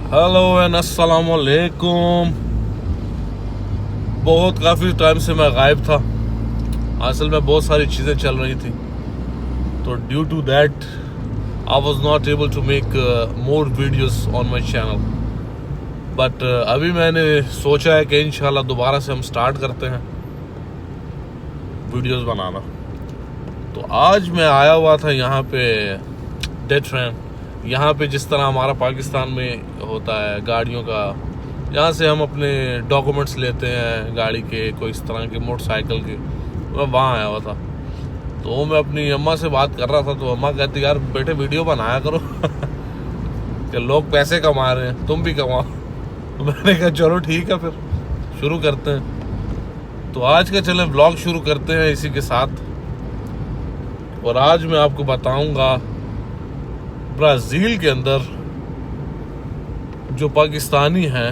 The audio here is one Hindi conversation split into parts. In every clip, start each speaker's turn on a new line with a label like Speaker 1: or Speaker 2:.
Speaker 1: हेलो एंड अस्सलाम वालेकुम। काफ़ी टाइम से मैं गायब था। असल में बहुत सारी चीज़ें चल रही थी, तो due to that I was not able to make more videos on my channel. But अभी मैंने सोचा है कि इंशाल्लाह दोबारा से हम स्टार्ट करते हैं वीडियोस बनाना। तो आज मैं आया हुआ था यहाँ पे डेट फ्रेंड, यहाँ पे जिस तरह हमारा पाकिस्तान में होता है गाड़ियों का, यहाँ से हम अपने डॉक्यूमेंट्स लेते हैं गाड़ी के, कोई इस तरह के मोटरसाइकिल के। मैं वहाँ आया हुआ था, तो मैं अपनी अम्मा से बात कर रहा था, तो अम्मा कहती यार बेटे वीडियो बनाया करो कि लोग पैसे कमा रहे हैं, तुम भी कमाओ। तो मैंने कहा चलो ठीक है, फिर शुरू करते हैं। तो आज का चलें व्लॉग शुरू करते हैं इसी के साथ। और आज मैं आपको बताऊंगा ब्राज़ील के अंदर जो पाकिस्तानी हैं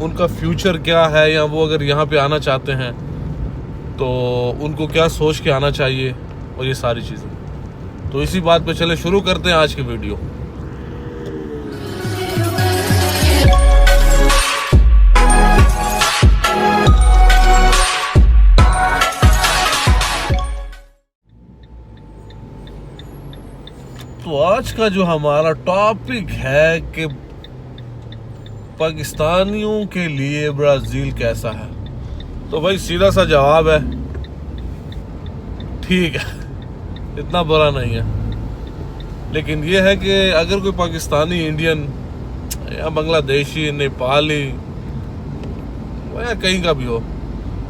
Speaker 1: उनका फ्यूचर क्या है, या वो अगर यहाँ पे आना चाहते हैं तो उनको क्या सोच के आना चाहिए, और ये सारी चीज़ें। तो इसी बात पे चले शुरू करते हैं आज की वीडियो। तो आज का जो हमारा टॉपिक है कि पाकिस्तानियों के लिए ब्राज़ील कैसा है, तो भाई सीधा सा जवाब है ठीक है, इतना बुरा नहीं है। लेकिन ये है कि अगर कोई पाकिस्तानी, इंडियन या बांग्लादेशी, नेपाली या कहीं का भी हो,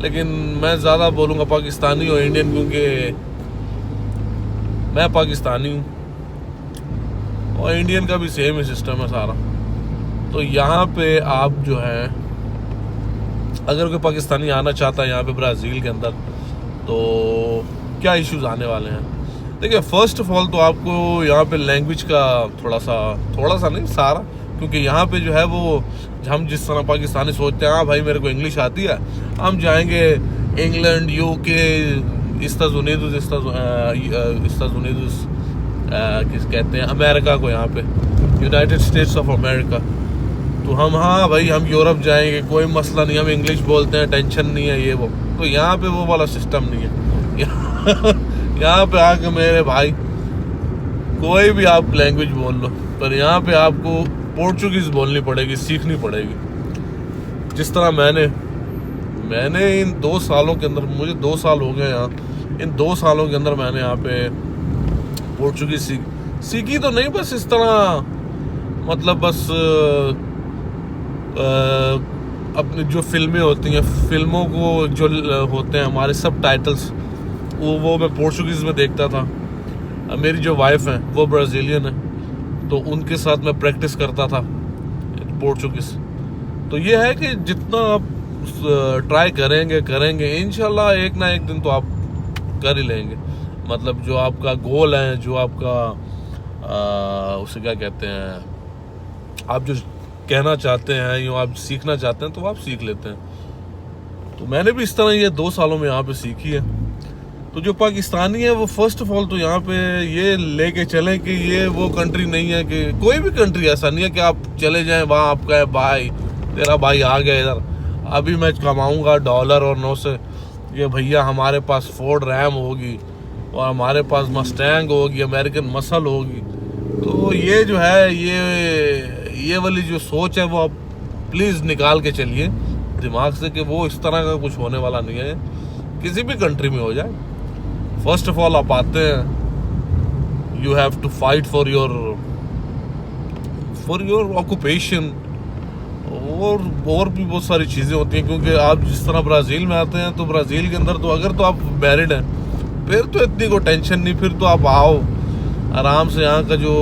Speaker 1: लेकिन मैं ज़्यादा बोलूँगा पाकिस्तानी और इंडियन, क्योंकि मैं पाकिस्तानी हूँ और इंडियन का भी सेम ही सिस्टम है सारा। तो यहाँ पे आप जो है, अगर कोई पाकिस्तानी आना चाहता है यहाँ पे ब्राज़ील के अंदर, तो क्या इश्यूज आने वाले हैं। देखिए, फर्स्ट ऑफ ऑल तो आपको यहाँ पे लैंग्वेज का थोड़ा सा नहीं सारा, क्योंकि यहाँ पे जो है वो हम जिस तरह पाकिस्तानी सोचते हैं, हाँ भाई मेरे को इंग्लिश आती है, हम जाएंगे इंग्लैंड, यूके, इस्ताद यूनिdos किस कहते हैं, अमेरिका को, यहाँ पे यूनाइटेड स्टेट्स ऑफ अमेरिका। तो हम, हाँ भाई हम यूरोप जाएंगे, कोई मसला नहीं, हम इंग्लिश बोलते हैं, टेंशन नहीं है ये वो। तो यहाँ पे वो वाला सिस्टम नहीं है। यहाँ पे आके मेरे भाई कोई भी आप लैंग्वेज बोल लो, पर यहाँ पे आपको पोर्चुगीज़ बोलनी पड़ेगी, सीखनी पड़ेगी। जिस तरह मैंने इन 2 सालों के अंदर, मुझे 2 साल हो गए यहाँ, इन 2 सालों के अंदर मैंने यहाँ पे पोर्चुगीज़ सीखी तो नहीं, बस इस तरह, मतलब बस अपनी जो फिल्में होती हैं, फिल्मों को जो होते हैं हमारे सब टाइटल्स, वो मैं पोर्चुगीज़ में देखता था। मेरी जो वाइफ है वो ब्राज़ीलियन है, तो उनके साथ मैं प्रैक्टिस करता था पोर्चुगीज़। तो ये है कि जितना आप ट्राई करेंगे इंशाल्लाह एक ना एक दिन तो आप कर ही लेंगे। मतलब जो आपका गोल है, जो आपका उसे क्या कहते हैं, आप जो कहना चाहते हैं, यो आप सीखना चाहते हैं, तो आप सीख लेते हैं। तो मैंने भी इस तरह ये 2 सालों में यहाँ पे सीखी है। तो जो पाकिस्तानी है वो फर्स्ट ऑफ ऑल तो यहाँ पे ये लेके चले कि ये वो कंट्री नहीं है, कि कोई भी कंट्री ऐसा नहीं है कि आप चले जाएं वहाँ आपका है भाई, तेरा भाई आ गया इधर, अभी मैं कमाऊँगा डॉलर और 9 से, ये भैया हमारे पास फोर्ड रैम होगी और हमारे पास मस्टैंग होगी, अमेरिकन मसल होगी। तो ये जो है, ये वाली जो सोच है वो आप प्लीज़ निकाल के चलिए दिमाग से, कि वो इस तरह का कुछ होने वाला नहीं है, किसी भी कंट्री में हो जाए। फर्स्ट ऑफ ऑल आप आते हैं, you have to fight for your occupation, और भी बहुत सारी चीज़ें होती हैं। क्योंकि आप जिस तरह ब्राज़ील में आते हैं, तो ब्राज़ील के अंदर तो अगर तो आप मैरिड हैं, फिर तो इतनी को टेंशन नहीं, फिर तो आप आओ आराम से। यहाँ का जो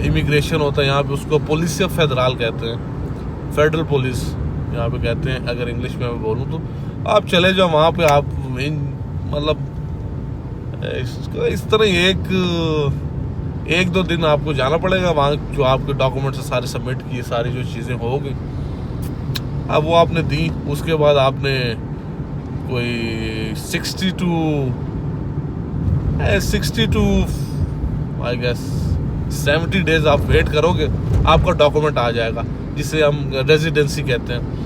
Speaker 1: इमिग्रेशन होता है यहाँ पे, उसको पुलिसिया फेडरल कहते हैं, फेडरल पुलिस यहाँ पे कहते हैं अगर इंग्लिश में मैं बोलूँ तो। आप चले जाओ वहाँ पे, आप मतलब इस तरह 1-2 दिन आपको जाना पड़ेगा वहाँ, जो आपके डॉक्यूमेंट्स सारे सबमिट किए, सारी जो चीज़ें हो गई, अब वो आपने दी, उसके बाद आपने कोई 60 to आई गेस 70 डेज आप वेट करोगे, आपका डॉक्यूमेंट आ जाएगा जिसे हम रेजिडेंसी कहते हैं।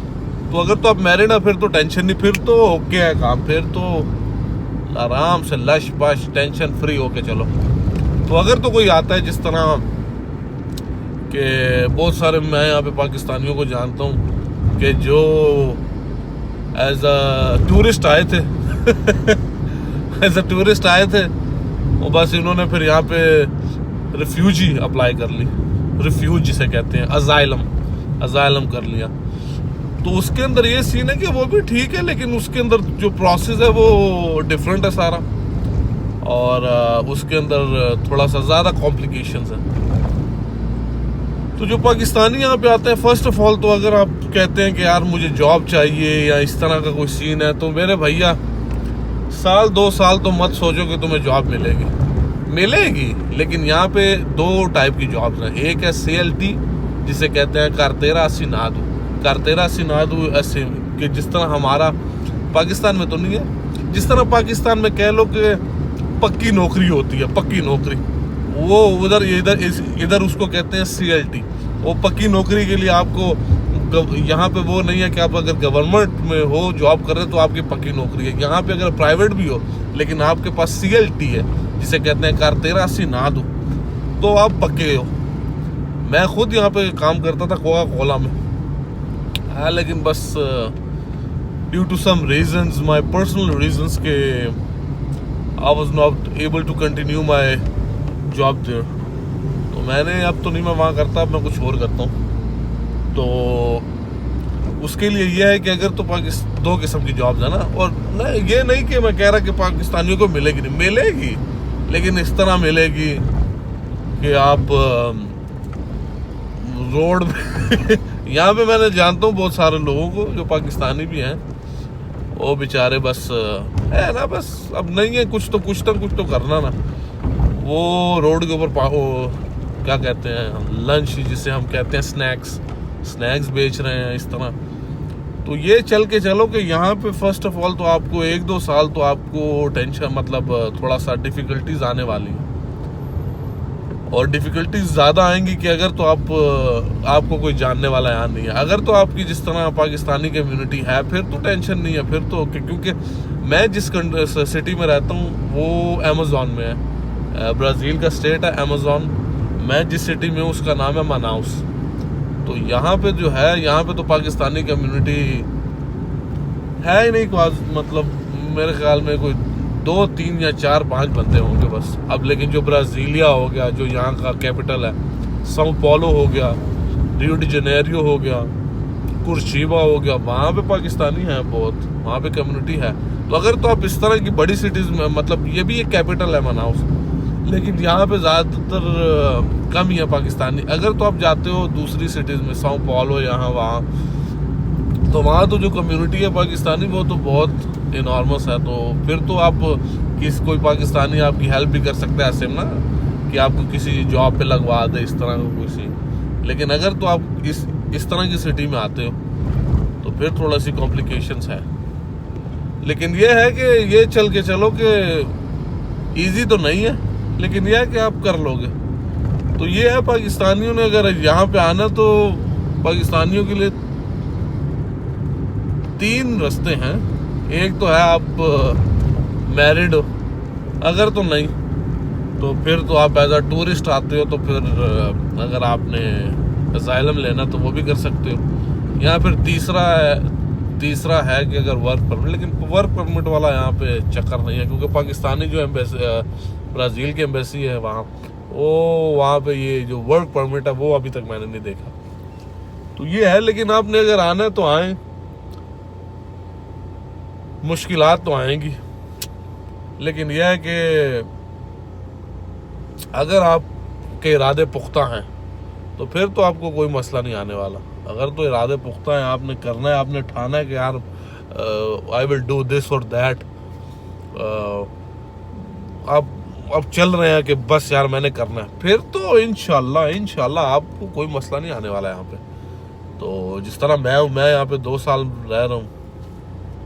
Speaker 1: तो अगर तो आप मैरिड है फिर तो टेंशन नहीं, फिर तो ओके है काम, फिर तो आराम से लश बश टेंशन फ्री होके चलो। तो अगर तो कोई आता है जिस तरह के बहुत सारे मैं यहाँ पे पाकिस्तानियों को जानता हूँ कि जो एज अ टूरिस्ट आए थे एज अ टूरिस्ट आए थे, और बस इन्होंने फिर यहाँ पे रिफ्यूजी अप्लाई कर ली, रिफ्यूज जिसे कहते हैं, अजाइलम कर लिया। तो उसके अंदर ये सीन है कि वो भी ठीक है, लेकिन उसके अंदर जो प्रोसेस है वो डिफरेंट है सारा, और उसके अंदर थोड़ा सा ज़्यादा कॉम्प्लिकेशंस है। तो जो पाकिस्तानी यहाँ पे आते हैं, फर्स्ट ऑफ ऑल तो अगर आप कहते हैं कि यार मुझे जॉब चाहिए या इस तरह का कोई सीन है, तो मेरे भैया साल 2 साल तो मत सोचो कि तुम्हें जॉब मिलेगी। लेकिन यहाँ पे 2 टाइप की जॉब्स हैं। एक है CLT जिसे कहते हैं कार्तेरा असिनादु, ऐसे कि जिस तरह हमारा पाकिस्तान में तो नहीं है, जिस तरह पाकिस्तान में कह लो कि पक्की नौकरी होती है, पक्की नौकरी, वो इधर उसको कहते हैं CLT। वो पक्की नौकरी के लिए आपको यहाँ पे वो नहीं है कि आप अगर गवर्नमेंट में हो जॉब कर रहे तो आपकी पक्की नौकरी है। यहाँ पे अगर प्राइवेट भी हो लेकिन आपके पास CLT है जिसे कहते हैं कार्तेरा असिनादु, तो आप पक्के हो। मैं खुद यहाँ पे काम करता था कोका कोला में, हाँ, लेकिन बस due to some reasons, my personal reasons के I was not able to continue my job there. तो मैंने अब तो नहीं मैं वहाँ करता, अब मैं कुछ और करता हूँ। तो उसके लिए यह है कि अगर तो 2 किस्म की जॉब्स है ना, और ये नहीं कि मैं कह रहा कि पाकिस्तानियों को मिलेगी, नहीं मिलेगी, लेकिन इस तरह मिलेगी कि आप रोड पे यहाँ पे मैंने जानता हूँ बहुत सारे लोगों को जो पाकिस्तानी भी हैं, वो बेचारे बस है ना, बस अब नहीं है कुछ तो करना ना। वो रोड के ऊपर क्या कहते हैं, लंच जिसे हम कहते हैं स्नैक्स बेच रहे हैं इस तरह। तो ये चल के चलो कि यहाँ पे फर्स्ट ऑफ ऑल तो आपको 1-2 साल तो आपको टेंशन, मतलब थोड़ा सा डिफ़िकल्टीज आने वाली हैं, और डिफ़िकल्टीज ज़्यादा आएंगी कि अगर तो आपको कोई जानने वाला यहाँ नहीं है। अगर तो आपकी जिस तरह पाकिस्तानी कम्युनिटी है फिर तो टेंशन नहीं है, फिर तो ओके। क्योंकि मैं जिस सिटी में रहता हूँ वो अमेज़ॉन में है, ब्राज़ील का स्टेट है अमेज़ॉन। मैं जिस सिटी में हूँ उसका नाम है मनाउस। तो यहाँ पे जो है, यहाँ पे तो पाकिस्तानी कम्युनिटी है ही नहीं, मतलब मेरे ख्याल में कोई 2, 3 या 4, 5 बंदे होंगे बस। अब लेकिन जो ब्राज़ीलिया हो गया, जो यहाँ का कैपिटल है, sao paulo हो गया, रियो डी जेनेरियो हो गया, कुर्शिबा हो गया, वहाँ पे पाकिस्तानी हैं बहुत, वहाँ पे कम्युनिटी है। तो अगर तो आप इस तरह की बड़ी सिटीज़ में, मतलब ये भी एक कैपिटल है मनाउस, लेकिन यहाँ पे ज़्यादातर कम ही है पाकिस्तानी। अगर तो आप जाते हो दूसरी सिटीज़ में, sao paulo यहाँ वहाँ, तो वहाँ तो जो कम्युनिटी है पाकिस्तानी वो तो बहुत इनॉर्मस है। तो फिर तो आप कोई पाकिस्तानी आपकी हेल्प भी कर सकता है ऐसे में ना, कि आपको किसी जॉब पे लगवा दे इस तरह का किसी। लेकिन अगर तो आप इस तरह की सिटी में आते हो तो फिर थोड़ा सी कॉम्प्लिकेशंस है। लेकिन ये है कि ये चल के चलो कि ईजी तो नहीं है, लेकिन यह है कि आप कर लोगे। तो ये है, पाकिस्तानियों ने अगर यहाँ पे आना तो पाकिस्तानियों के लिए 3 रास्ते हैं। एक तो है आप मैरिड हो, अगर तो नहीं तो फिर तो आप एज अ टूरिस्ट आते हो, तो फिर अगर आपने असाइलम लेना तो वो भी कर सकते हो। या फिर तीसरा है कि अगर वर्क परमिट, लेकिन वर्क परमिट वाला यहाँ पे चक्कर नहीं है, क्योंकि पाकिस्तानी जो ब्राज़ील की एम्बेसी है वहाँ पे ये जो वर्क परमिट है वो अभी तक मैंने नहीं देखा। तो ये है, लेकिन आपने अगर आना है तो आए, मुश्किलात तो आएंगी, लेकिन यह है कि अगर आपके इरादे पुख्ता हैं तो फिर तो आपको कोई मसला नहीं आने वाला। अगर तो इरादे पुख्ता हैं, आपने करना है, आपने ठाना है कि यार आई विल डू दिस और दैट, आप चल रहे हैं कि बस यार मैंने करना है, फिर तो इंशाल्लाह आपको कोई मसला नहीं आने वाला यहाँ पे। तो जिस तरह मैं यहाँ पे 2 साल रह रहा हूँ,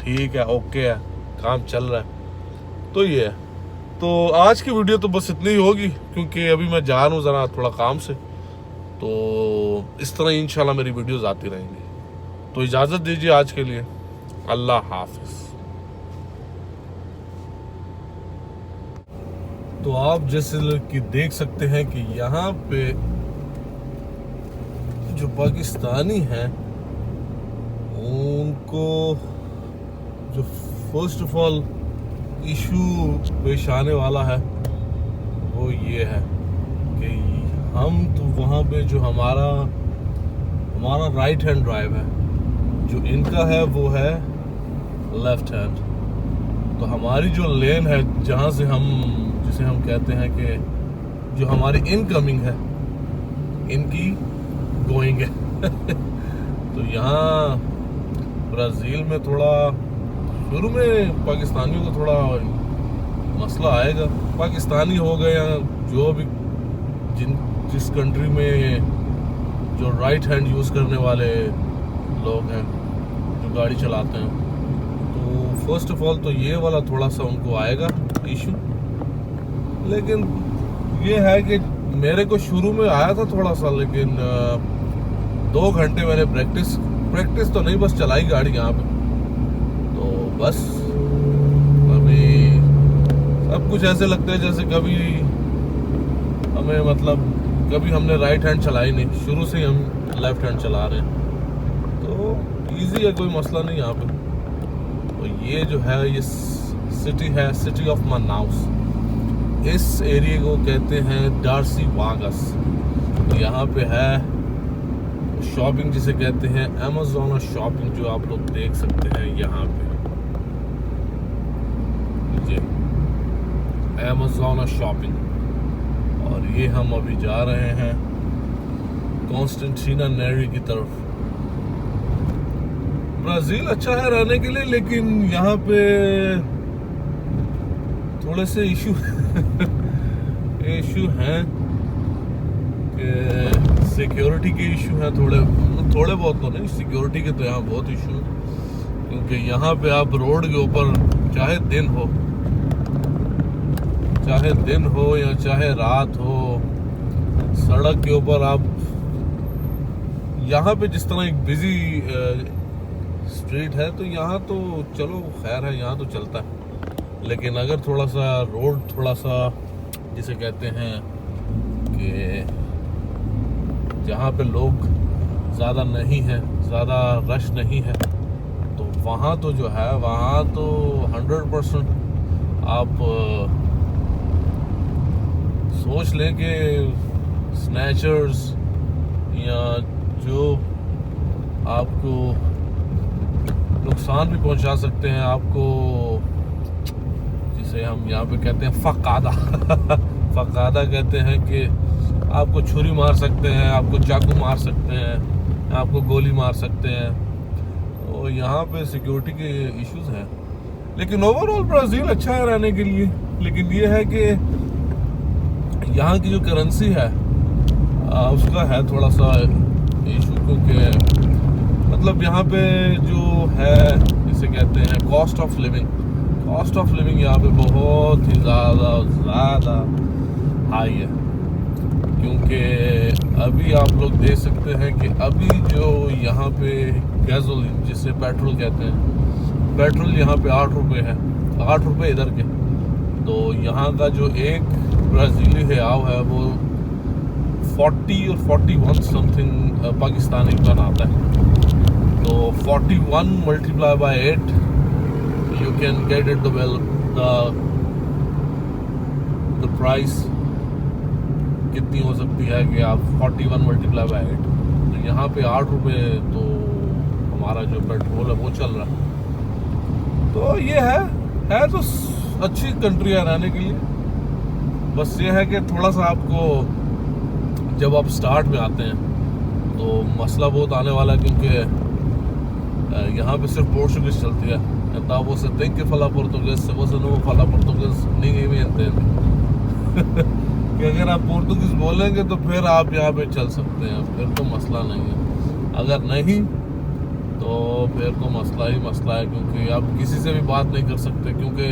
Speaker 1: ठीक है, ओके है, काम चल रहा है। तो ये है, तो आज की वीडियो तो बस इतनी ही होगी, क्योंकि अभी मैं जा रहा हूँ ज़रा थोड़ा काम से। तो इस तरह इंशाल्लाह मेरी वीडियोस आती रहेंगी। तो इजाज़त दीजिए आज के लिए, अल्लाह हाफिज़। तो आप जैसे कि देख सकते हैं कि यहाँ पे जो पाकिस्तानी हैं उनको जो फर्स्ट ऑफ ऑल इशू पेश आने वाला है वो ये है कि हम तो वहाँ पे जो हमारा राइट हैंड ड्राइव है, जो इनका है वो है लेफ्ट हैंड। तो हमारी जो लेन है जहाँ से जिसे हम कहते हैं कि जो हमारी इनकमिंग है इनकी गोइंग है। तो यहाँ ब्राज़ील में थोड़ा शुरू में पाकिस्तानियों को थोड़ा मसला आएगा। पाकिस्तानी हो गए या जो भी जिस कंट्री में जो राइट हैंड यूज़ करने वाले लोग हैं जो गाड़ी चलाते हैं, तो फर्स्ट ऑफ ऑल तो ये वाला थोड़ा सा उनको आएगा इशू। लेकिन ये है कि मेरे को शुरू में आया था थोड़ा सा, लेकिन 2 घंटे मैंने प्रैक्टिस तो नहीं, बस चलाई गाड़ी यहाँ पे। तो बस अभी सब कुछ ऐसे लगता है जैसे कभी हमें कभी हमने राइट हैंड चलाई नहीं, शुरू से ही हम लेफ्ट हैंड चला रहे हैं। तो इजी है, कोई मसला नहीं यहाँ पे। तो ये जो है ये सिटी है, सिटी ऑफ मनाउस। इस एरिया को कहते हैं डार्सी वागस। तो यहाँ पे है शॉपिंग जिसे कहते हैं अमेज़न शॉपिंग, जो आप लोग देख सकते हैं यहाँ पे अमेज़न शॉपिंग। और ये हम अभी जा रहे हैं कॉन्स्टेंटिना नेरी की तरफ। ब्राज़ील अच्छा है रहने के लिए, लेकिन यहाँ पे थोड़े से इशू हैं कि सिक्योरिटी के इशू हैं, थोड़े बहुत तो नहीं, सिक्योरिटी के तो यहाँ बहुत इशू है। क्योंकि यहाँ पे आप रोड के ऊपर चाहे दिन हो या चाहे रात हो, सड़क के ऊपर आप यहाँ पे जिस तरह एक बिजी स्ट्रीट है, तो यहाँ तो चलो खैर है, यहाँ तो चलता है। लेकिन अगर थोड़ा सा जिसे कहते हैं कि जहाँ पे लोग ज़्यादा नहीं हैं, ज़्यादा रश नहीं है, तो वहाँ तो जो है वहाँ तो 100% आप सोच लें कि स्नैचर्स या जो आपको नुकसान भी पहुंचा सकते हैं, आपको जिसे हम यहाँ पे कहते हैं फकादा कहते हैं कि आपको छुरी मार सकते हैं, आपको चाकू मार सकते हैं, आपको गोली मार सकते हैं। तो यहाँ पे सिक्योरिटी के इश्यूज हैं। लेकिन ओवरऑल ब्राज़ील अच्छा है रहने के लिए। लेकिन ये है कि यहाँ की जो करेंसी है उसका है थोड़ा सा इशू, क्योंकि यहाँ पे जो है जिसे कहते हैं कॉस्ट ऑफ लिविंग यहाँ पे बहुत ही ज़्यादा हाई है। क्योंकि अभी आप लोग देख सकते हैं कि अभी जो यहाँ पे गैसोलीन जिसे पेट्रोल कहते हैं, पेट्रोल यहाँ पे 8 रुपये है, 8 रुपये इधर के। तो यहाँ का जो एक ब्राज़ीली रियाल है वो 40 और 41 समथिंग पाकिस्तानी बनाता है। तो 41 multiply by 8 you can get it the price कितनी हो सकती है कि आप 41 मल्टीप्लाई बाय 8, तो यहाँ पे 8 रुपये तो हमारा जो पेट्रोल है वो चल रहा है। तो ये है तो अच्छी कंट्री है रहने के लिए। बस ये है कि थोड़ा सा आपको जब आप स्टार्ट में आते हैं तो मसला बहुत आने वाला है, क्योंकि यहाँ पे सिर्फ पोर्चुगीज चलती है। Você tem que falar português, se você não falar português ninguém me entende। कि अगर आप पोर्तुगीज बोलेंगे तो फिर आप यहाँ पे चल सकते हैं, फिर तो मसला नहीं है। अगर नहीं तो फिर तो मसला ही मसला है, क्योंकि आप किसी से भी बात नहीं कर सकते। क्योंकि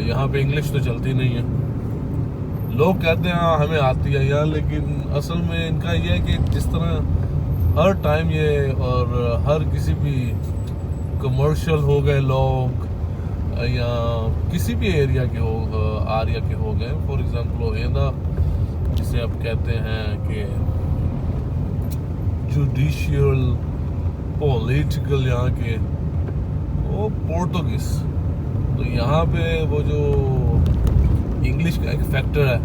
Speaker 1: यहाँ पे इंग्लिश तो चलती नहीं है। लोग कहते हैं हाँ हमें आती है यहाँ, लेकिन असल में इनका ये है कि जिस तरह हर टाइम ये और हर किसी भी कमर्शियल हो गए लोग या किसी भी एरिया के आरिया के हो गए, फॉर एग्जांपल ओहेंदा जिसे आप कहते हैं कि जुडिशियल पॉलिटिकल यहाँ के, वो पोर्तुगीज, तो यहाँ पे वो जो इंग्लिश का एक फैक्टर है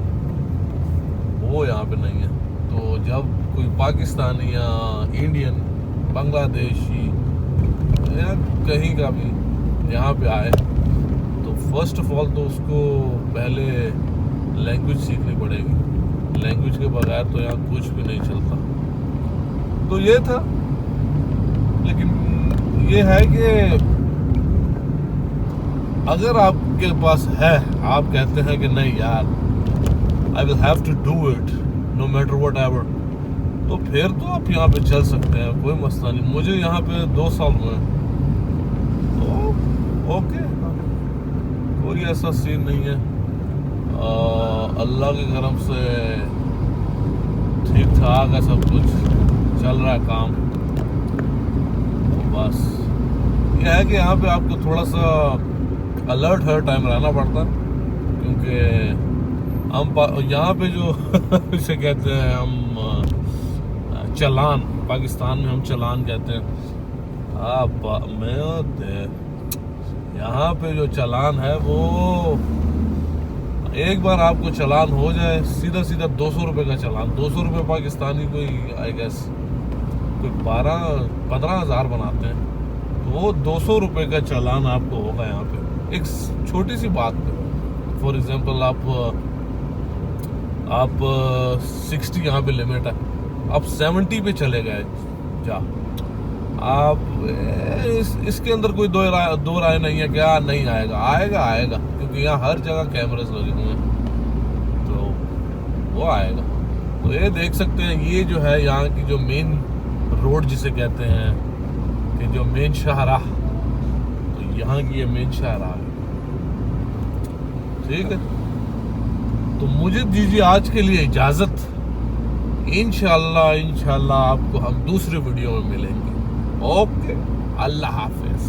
Speaker 1: वो यहाँ पे नहीं है। तो जब कोई पाकिस्तानी या इंडियन, बांग्लादेशी या कहीं का भी यहाँ पे आए तो फर्स्ट ऑफ ऑल तो उसको पहले लैंग्वेज सीखनी पड़ेगी। लैंग्वेज के बगैर तो यहाँ कुछ भी नहीं चलता। तो ये था, लेकिन ये है कि अगर आपके पास है, आप कहते हैं कि नहीं यार I will have to do it no matter whatever, तो फिर तो आप यहाँ पे चल सकते हैं, कोई मसला नहीं। मुझे यहाँ पे 2 साल हुए हैं, तो ओके, कोई ऐसा सीन नहीं है। अल्लाह के करम से ठीक ठाक है, सब कुछ चल रहा है काम। तो बस ये है कि यहाँ पे आपको थोड़ा सा अलर्ट हर टाइम रहना पड़ता है, क्योंकि हम यहाँ पे जो इसे कहते हैं हम चालान, पाकिस्तान में हम चालान कहते हैं। यहाँ पे जो चालान है वो एक बार आपको चालान हो जाए, सीधा सीधा 200 रुपये का चालान। 200 रुपये पाकिस्तानी कोई आई गेस कोई 12-15 हज़ार बनाते हैं, तो वो 200 रुपये का चालान आपको होगा यहाँ पे। एक छोटी सी बात पे, फॉर एग्जांपल आप 60 यहाँ पे लिमिट है, आप 70 पे चले गए जा, आप इसके अंदर कोई दो राय नहीं है, क्या नहीं आएगा, क्योंकि यहाँ हर जगह कैमरेस लगे हुए हैं, तो वो आएगा। तो ये देख सकते हैं, ये जो है यहाँ की जो मेन रोड जिसे कहते हैं कि जो मेन शाहराह, तो यहाँ की ये मेन शाहराह है, ठीक है। तो मुझे दीजिए आज के लिए इजाजत। इंशाल्लाह आपको हम दूसरे वीडियो में मिलेंगे। ओके, अल्लाह हाफिज।